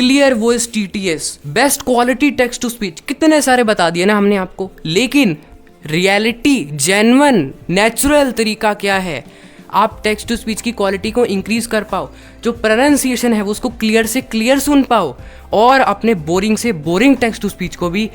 Clear voice TTS, best quality text to speech, कितने सारे बता दिए ना हमने आपको, लेकिन रियलिटी जेन्युइन नेचुरल तरीका क्या है आप टेक्स्ट टू स्पीच की क्वालिटी को इंक्रीज कर पाओ, जो प्रोनाउंसिएशन है वो उसको क्लियर से क्लियर सुन पाओ और अपने बोरिंग से बोरिंग टेक्स्ट टू स्पीच को भी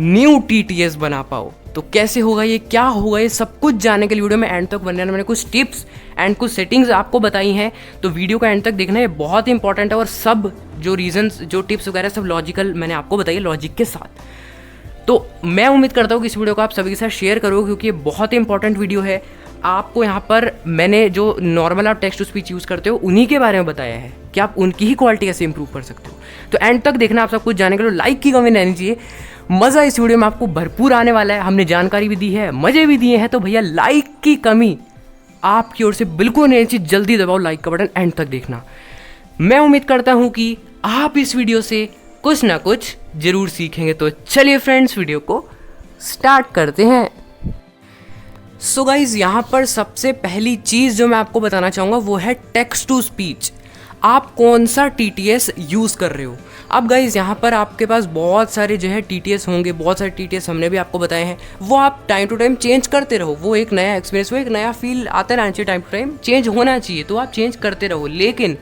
न्यू टीटीएस बना पाओ। तो कैसे होगा ये, क्या होगा ये, सब कुछ जानने के लिए वीडियो में एंड तक बनने मैंने कुछ टिप्स एंड कुछ सेटिंग्स आपको बताई हैं, तो वीडियो का एंड तक देखना है, बहुत ही इंपॉर्टेंट है। और सब जो रीजंस जो टिप्स वगैरह सब लॉजिकल मैंने आपको बताई लॉजिक के साथ। तो मैं उम्मीद करता हूँ कि इस वीडियो को आप सभी के साथ शेयर करो, क्योंकि ये बहुत ही इंपॉर्टेंट वीडियो है। आपको यहाँ पर मैंने जो नॉर्मल आप टेक्स्ट टू स्पीच यूज़ करते हो उन्हीं के बारे में बताया है कि आप उनकी ही क्वालिटी कैसे इंप्रूव कर सकते हो। तो एंड तक देखना, आप सब कुछ जानने के लिए लाइक की कमी नहीं चाहिए। मज़ा इस वीडियो में आपको भरपूर आने वाला है, हमने जानकारी भी दी है, मज़े भी दिए हैं, तो भैया लाइक की कमी आपकी ओर से बिल्कुल नहीं चाहिए। जल्दी दबाओ लाइक का बटन, एंड तक देखना। मैं उम्मीद करता हूँ कि आप इस वीडियो से कुछ ना कुछ जरूर सीखेंगे। तो चलिए फ्रेंड्स, वीडियो को स्टार्ट करते हैं। सो गाइज, यहाँ पर सबसे पहली चीज़ जो मैं आपको बताना चाहूँगा वो है टेक्स्ट टू स्पीच। आप कौन सा टीटीएस यूज़ कर रहे हो। अब गाइज यहाँ पर आपके पास बहुत सारे जो है टीटीएस होंगे, बहुत सारे टीटीएस हमने भी आपको बताए हैं, वो आप टाइम टू टाइम चेंज करते रहो। वो एक नया एक्सपीरियंस, वो एक नया फील आता रहना चाहिए, टाइम टू टाइम चेंज होना चाहिए, तो आप चेंज करते रहो। लेकिन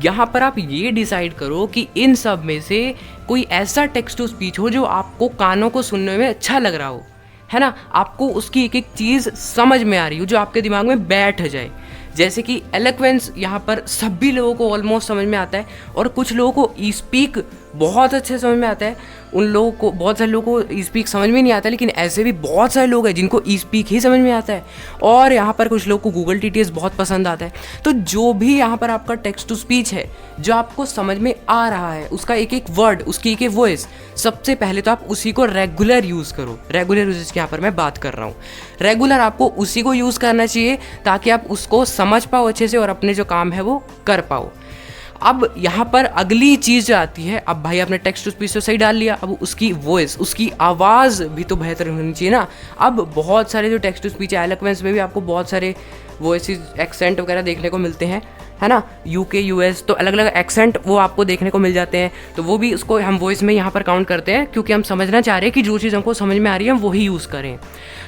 यहाँ पर आप ये डिसाइड करो कि इन सब में से कोई ऐसा टेक्स्ट टू स्पीच हो जो आपको कानों को सुनने में अच्छा लग रहा हो, है ना, आपको उसकी एक एक चीज़ समझ में आ रही हो, जो आपके दिमाग में बैठ जाए। जैसे कि एलोक्वेंस यहाँ पर सभी लोगों को ऑलमोस्ट समझ में आता है, और कुछ लोगों को ई स्पीक बहुत अच्छे समझ में आता है, उन लोगों को, बहुत सारे लोगों को ई स्पीक समझ में नहीं आता, लेकिन ऐसे भी बहुत सारे लोग हैं जिनको ई स्पीक ही समझ में आता है। और यहाँ पर कुछ लोगों को गूगल टीटीएस बहुत पसंद आता है। तो जो भी यहाँ पर आपका टेक्स्ट टू स्पीच है जो आपको समझ में आ रहा है, उसका एक एक वर्ड, उसकी एक एक वॉइस, सबसे पहले तो आप उसी को रेगुलर यूज़ करो। रेगुलर यूजेस की यहाँ पर मैं बात कर रहा हूँ। रेगुलर आपको उसी को यूज़ करना चाहिए ताकि आप उसको समझ पाओ अच्छे से और अपने जो काम है वो कर पाओ। अब यहाँ पर अगली चीज़ जो आती है, अब भाई आपने टेक्स्ट टू स्पीच तो सही डाल लिया, अब उसकी वॉइस, उसकी आवाज़ भी तो बेहतर होनी चाहिए ना। अब बहुत सारे जो टेक्स्ट टू स्पीच है, एलोक्वेंस में भी आपको बहुत सारे वॉइसेस, एक्सेंट वगैरह देखने को मिलते हैं, है ना, यूके यूएस, तो अलग अलग एक्सेंट वो आपको देखने को मिल जाते हैं। तो वो भी उसको हम वॉइस में यहाँ पर काउंट करते हैं, क्योंकि हम समझना चाह रहे हैं कि जो चीज़ हमको समझ में आ रही है हम वही यूज़ करें।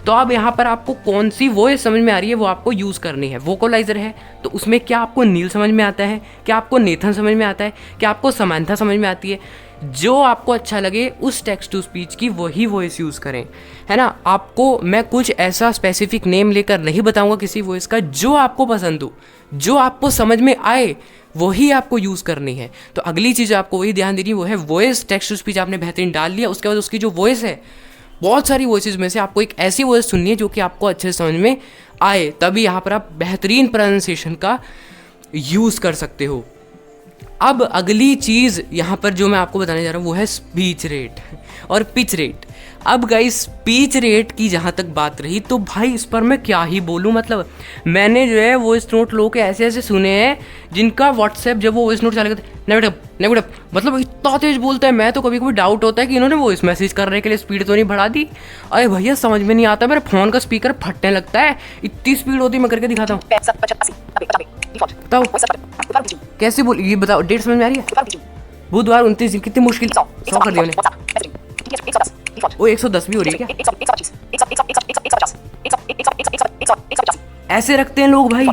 तो अब यहाँ पर आपको कौन सी वॉइस समझ में आ रही है वो आपको यूज़ करनी है। वोकलाइजर है तो उसमें क्या आपको नील समझ में आता है, क्या आपको नेथन समझ में आता है, क्या आपको समांथा समझ में आती है। जो आपको अच्छा लगे उस टेक्स्ट टू स्पीच की वही वॉइस यूज़ करें, है ना। आपको मैं कुछ ऐसा स्पेसिफिक नेम लेकर नहीं बताऊंगा किसी वॉइस का, जो आपको पसंद हो, जो आपको समझ में आए वही आपको यूज़ करनी है। तो अगली चीज़ आपको वही ध्यान देनी वो है वॉइस। टेक्स्ट टू स्पीच आपने बेहतरीन डाल लिया, उसके बाद उसकी जो वॉइस है, बहुत सारी वॉइसेस में से आपको एक ऐसी वॉइस सुननी है जो कि आपको अच्छे से समझ में आए, तभी यहाँ पर आप बेहतरीन प्रोनाउंसिएशन का यूज़ कर सकते हो। अब अगली चीज़ यहाँ पर जो मैं आपको बताने जा रहा हूँ वो है स्पीच रेट और पिच रेट। अब गाइस, स्पीच रेट की जहाँ तक बात रही तो भाई इस पर मैं क्या ही बोलूँ। मतलब मैंने जो है वॉइस नोट लोगों के ऐसे ऐसे सुने हैं जिनका व्हाट्सएप जब वो वॉइस नोट चला करते नेगेटिव मतलब इतना तेज बोलता है, मैं तो कभी कभी डाउट होता है कि इन्होंने वॉइस मैसेज करने के लिए स्पीड तो नहीं बढ़ा दी। अरे भैया समझ में नहीं आता, मेरे फ़ोन का स्पीकर फटने लगता है, इतनी स्पीड होती है। मैं करके दिखाता हूँ, बताओ कैसे बोल, ये बताओ डेट समझ में आ रही है। बुधवार 29 दिन, कितनी मुश्किल 100 कर दिया मैंने। वो 110 भी हो रही है क्या? ऐसे रखते हैं लोग भाई,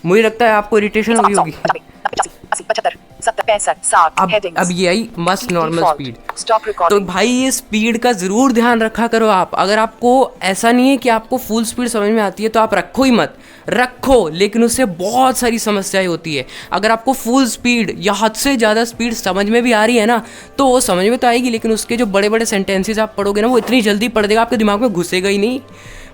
मुझे लगता है आपको इरिटेशन हुई होगी। अब ये आई मस्ट नॉर्मल स्पीड। तो भाई ये स्पीड का जरूर ध्यान रखा करो आप। अगर आपको ऐसा नहीं है कि आपको फुल स्पीड समझ में आती है तो आप रखो ही मत, रखो, लेकिन उससे बहुत सारी समस्याएं होती है। अगर आपको फुल स्पीड या हद से ज़्यादा स्पीड समझ में भी आ रही है ना, तो वो समझ में तो आएगी, लेकिन उसके जो बड़े बड़े सेंटेंसेस आप पढ़ोगे ना वो इतनी जल्दी पढ़ देगा आपके दिमाग में घुसेगा ही नहीं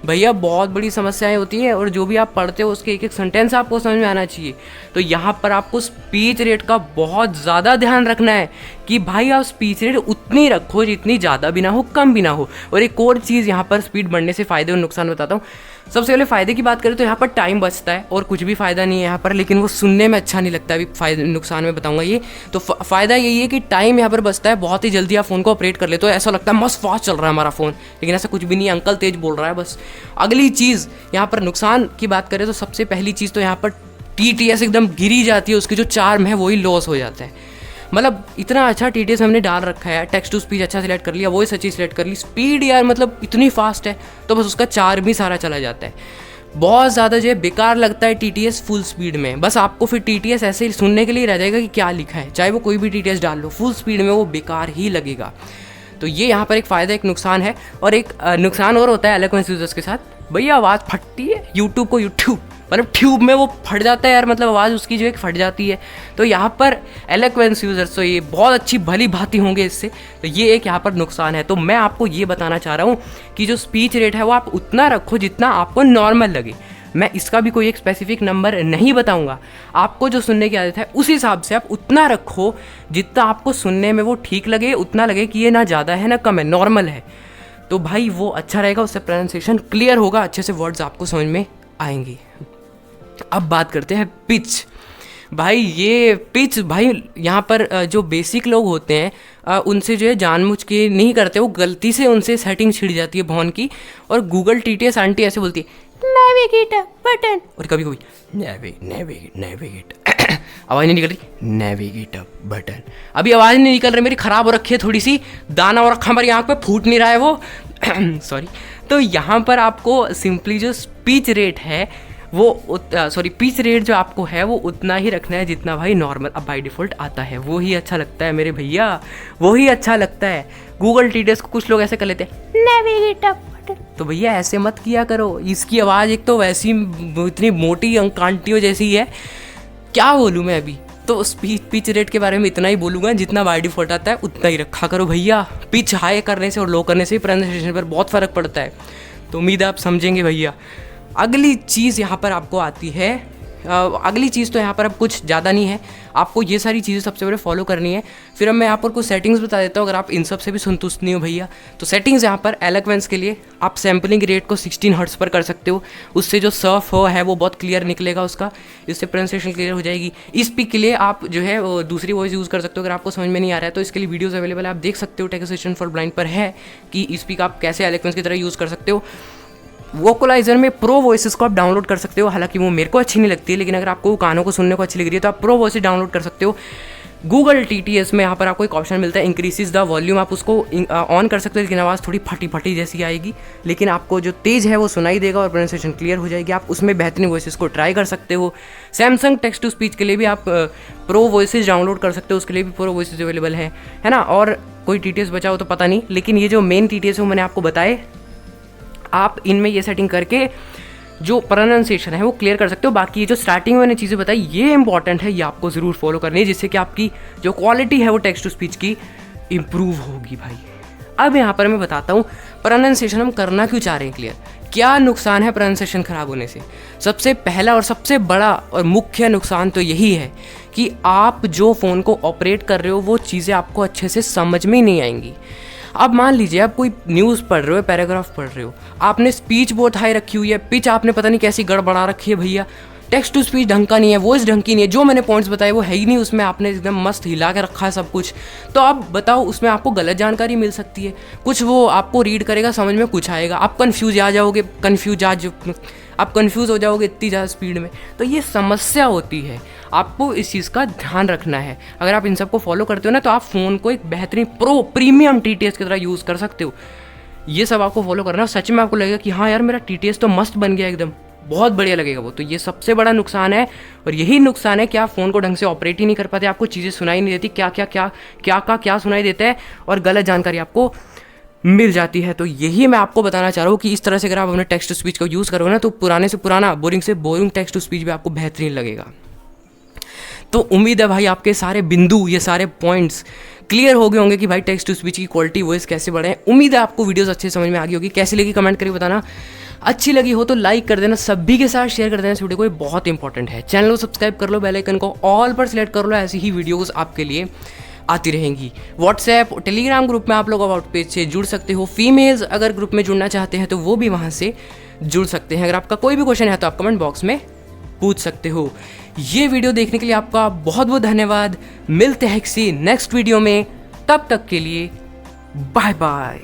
भैया। बहुत बड़ी समस्याएं होती है, और जो भी आप पढ़ते हो उसके एक एक सेंटेंस आपको समझ में आना चाहिए। तो यहाँ पर आपको स्पीच रेट का बहुत ज़्यादा ध्यान रखना है कि भाई आप स्पीच रेट उतनी रखो जितनी ज़्यादा भी ना हो, कम भी ना हो। और एक और चीज़ यहाँ पर स्पीड बढ़ने से फ़ायदे और नुकसान बताता हूँ। सबसे पहले फ़ायदे की बात करें तो यहाँ पर टाइम बचता है और कुछ भी फ़ायदा नहीं है यहाँ पर, लेकिन वो सुनने में अच्छा नहीं लगता। अभी फ़ायदे नुकसान में बताऊंगा ये। तो फ़ायदा यही है कि टाइम यहाँ पर बचता है, बहुत ही जल्दी आप फ़ोन को ऑपरेट कर लेते हो, ऐसा लगता है मस्त फास्ट चल रहा है हमारा फ़ोन, लेकिन ऐसा कुछ भी नहीं है, अंकल तेज बोल रहा है बस। अगली चीज़ यहाँ पर नुकसान की बात करें तो सबसे पहली चीज़ तो यहाँ पर TTS एकदम गिरी जाती है, उसकी जो चार्म है वही लॉस हो जाता है। मतलब इतना अच्छा TTS हमने डाल रखा है, टेक्स्ट टू स्पीच अच्छा सिलेक्ट कर लिया, वॉइस अच्छी सिलेक्ट कर ली, स्पीड यार मतलब इतनी फास्ट है, तो बस उसका चार्म भी सारा चला जाता है। बहुत ज़्यादा जो है बेकार लगता है TTS फुल स्पीड में। बस आपको फिर TTS ऐसे ही सुनने के लिए रह जाएगा कि क्या लिखा है, चाहे वो कोई भी TTS डाल लो, फुल स्पीड में वो बेकार ही लगेगा। तो ये यहाँ पर एक फ़ायदा एक नुकसान है। और एक नुकसान और होता है एलोक्वेंस यूजर्स के साथ, भैया आवाज़ फटती है यूट्यूब को यूट्यूब मतलब ट्यूब में वो फट जाता है यार, मतलब आवाज़ उसकी जो है फट जाती है। तो यहाँ पर एलोक्वेंस यूजर्स तो ये बहुत अच्छी भली भांति होंगे इससे, तो ये एक यहाँ पर नुकसान है। तो मैं आपको ये बताना चाह रहा हूँ कि जो स्पीच रेट है वो आप उतना रखो जितना आपको नॉर्मल लगे। मैं इसका भी कोई एक स्पेसिफिक नंबर नहीं बताऊंगा, आपको जो सुनने की आदत है उस हिसाब से आप उतना रखो जितना आपको सुनने में वो ठीक लगे, उतना लगे कि ये ना ज़्यादा है ना कम है, नॉर्मल है। तो भाई वो अच्छा रहेगा, उससे प्रोनाउंसिएशन क्लियर होगा, अच्छे से वर्ड्स आपको समझ में आएंगी। अब बात करते हैं पिच। भाई ये पिच, भाई यहाँ पर जो बेसिक लोग होते हैं उनसे जो है जानबूझ के नहीं करते, वो गलती से उनसे सेटिंग छिड़ जाती है भवन की, और गूगल TTS आंटी ऐसे बोलती है नेविगेट बटन, और कभी कभी नेविगेट आवाज़ नहीं निकल रही, नेविगेट बटन। अभी आवाज़ नहीं निकल रही मेरी, ख़राब हो रखी है थोड़ी सी, दाना और रखा हमारी आँख पे, फूट नहीं रहा है वो सॉरी। तो यहाँ पर आपको सिंपली जो स्पीच रेट है वो पिच रेट जो आपको है वो उतना ही रखना है जितना भाई नॉर्मल अब बाय डिफ़ॉल्ट आता है, वो ही अच्छा लगता है मेरे भैया, वो ही अच्छा लगता है। गूगल TTS को कुछ लोग ऐसे कर लेते हैं नेविगेट बटन, तो भैया ऐसे मत किया करो। इसकी आवाज़ एक तो वैसी इतनी मोटी अंकांटियों जैसी है, क्या बोलूँ मैं अभी। तो पिच रेट के बारे में इतना ही बोलूँगा, जितना बाय डिफ़ॉल्ट आता है उतना ही रखा करो भैया। पिच हाई करने से और लो करने से प्रोनाउंसिएशन पर बहुत फ़र्क पड़ता है, तो उम्मीद है आप समझेंगे भैया। अगली चीज़ यहाँ पर आपको आती है, अगली चीज़ तो यहाँ पर अब कुछ ज़्यादा नहीं है, आपको ये सारी चीज़ें सबसे पहले फॉलो करनी है। फिर अब मैं यहाँ पर कुछ सेटिंग्स बता देता हूँ, अगर आप इन सब से भी संतुष्ट नहीं हो भैया तो सेटिंग्स यहाँ पर एलोक्वेंस के लिए आप सैम्पलिंग रेट को 16 हर्ट्ज़ पर कर सकते हो, उससे जो सर्फ हो है वो बहुत क्लियर निकलेगा उसका, इससे प्रोनाउंसिएशन क्लियर हो जाएगी। स्पीक के लिए आप जो है वो दूसरी वॉइस यूज़ कर सकते हो, अगर आपको समझ में नहीं आ रहा है तो इसके लिए वीडियोज़ अवेलेबल है, आप देख सकते हो, टेक्सेशन फॉर ब्लाइंड पर है कि स्पीक आप कैसे एलोक्वेंस की तरह यूज़ कर सकते हो। वोकलाइजर में प्रो वॉइसेस को आप डाउनलोड कर सकते हो, हालांकि वो मेरे को अच्छी नहीं लगती है, लेकिन अगर आपको कानों को सुनने को अच्छी लग रही है तो आप प्रो वॉइसेस डाउनलोड कर सकते हो। गूगल TTS में यहाँ पर आपको एक ऑप्शन मिलता है इंक्रीजेस द वॉल्यूम, आप उसको ऑन कर सकते हो, लेकिन आवाज़ थोड़ी फटी फटी जैसी आएगी, लेकिन आपको जो तेज़ है वो सुनाई देगा और प्रोनाउंसिएशन क्लियर हो जाएगी। आप उसमें बेहतरीन वॉइसेस को ट्राई कर सकते हो। सैमसंग टेक्स्ट टू स्पीच के लिए भी आप प्रो वॉइसेस डाउनलोड कर सकते हो, उसके लिए भी प्रो वॉइसेस अवेलेबल है ना। और कोई TTS बचा हो तो पता नहीं, लेकिन ये जो मेन TTS है मैंने आपको बताए, आप इनमें ये सेटिंग करके जो प्रोनाउंसिएशन है वो क्लियर कर सकते हो। बाकी ये जो स्टार्टिंग में मैंने चीज़ें बताई ये इंपॉर्टेंट है, ये आपको ज़रूर फॉलो करनी है, जिससे कि आपकी जो क्वालिटी है वो टेक्स्ट टू स्पीच की इम्प्रूव होगी भाई। अब यहाँ पर मैं बताता हूँ प्रोनाउंसिएशन हम करना क्यों चाह रहे हैं क्लियर, क्या नुकसान है प्रोनाउंसिएशन ख़राब होने से। सबसे पहला और सबसे बड़ा और मुख्य नुकसान तो यही है कि आप जो फ़ोन को ऑपरेट कर रहे हो वो चीज़ें आपको अच्छे से समझ में ही नहीं आएंगी। अब मान लीजिए आप कोई न्यूज़ पढ़ रहे हो, पैराग्राफ पढ़ रहे हो, आपने स्पीच बहुत हाई रखी हुई है, पिच आपने पता नहीं कैसी गड़बड़ा रखी है भैया, टेक्स्ट टू स्पीच ढंग का नहीं है, वॉइस ढंग की नहीं है, जो मैंने पॉइंट्स बताए वो है ही नहीं उसमें, आपने एकदम मस्त हिला के रखा है सब कुछ। तो अब बताओ उसमें आपको गलत जानकारी मिल सकती है, कुछ वो आपको रीड करेगा समझ में कुछ आएगा, आप कन्फ्यूज हो जाओगे इतनी ज़्यादा स्पीड में। तो ये समस्या होती है, आपको इस चीज़ का ध्यान रखना है। अगर आप इन सब को फॉलो करते हो ना तो आप फ़ोन को एक बेहतरीन प्रीमियम TTS की तरह यूज़ कर सकते हो। ये सब आपको फॉलो करना, सच में आपको लगेगा कि हाँ यार मेरा TTS तो मस्त बन गया, एकदम बहुत बढ़िया लगेगा वो। तो ये सबसे बड़ा नुकसान है, और यही नुकसान है कि आप फ़ोन को ढंग से ऑपरेट ही नहीं कर पाते, आपको चीज़ें सुनाई नहीं देती, क्या सुनाई देता है, और गलत जानकारी आपको मिल जाती है। तो यही मैं आपको बताना चाह रहा हूँ कि इस तरह से अगर आप अपने टेक्स्ट टू स्पीच को यूज़ करोगे ना तो पुराने से पुराना, बोरिंग से बोरिंग टेक्स्ट टू स्पीच भी आपको बेहतरीन लगेगा। तो उम्मीद है भाई आपके सारे बिंदु, ये सारे पॉइंट्स क्लियर हो गए होंगे कि भाई टेक्स्ट टू स्पीच की क्वालिटी वॉइस कैसे बढ़े। उम्मीद है आपको वीडियोस अच्छे समझ में आ गई होगी। कैसी लगी कमेंट करके बताना, अच्छी लगी हो तो लाइक कर देना, सभी के साथ शेयर कर देना इस वीडियो को, ये बहुत इंपॉर्टेंट है। चैनल को सब्सक्राइब कर लो, बेल आइकन को ऑल पर सिलेक्ट कर लो, ऐसी ही वीडियोज़ आपके लिए आती रहेंगी। व्हाट्सएप टेलीग्राम ग्रुप में आप लोग अबाउट पेज से जुड़ सकते हो। फीमेल्स अगर ग्रुप में जुड़ना चाहते हैं तो वो भी वहाँ से जुड़ सकते हैं। अगर आपका कोई भी क्वेश्चन है तो आप कमेंट बॉक्स में पूछ सकते हो। ये वीडियो देखने के लिए आपका बहुत बहुत धन्यवाद। मिलते हैं किसी नेक्स्ट वीडियो में, तब तक के लिए बाय बाय।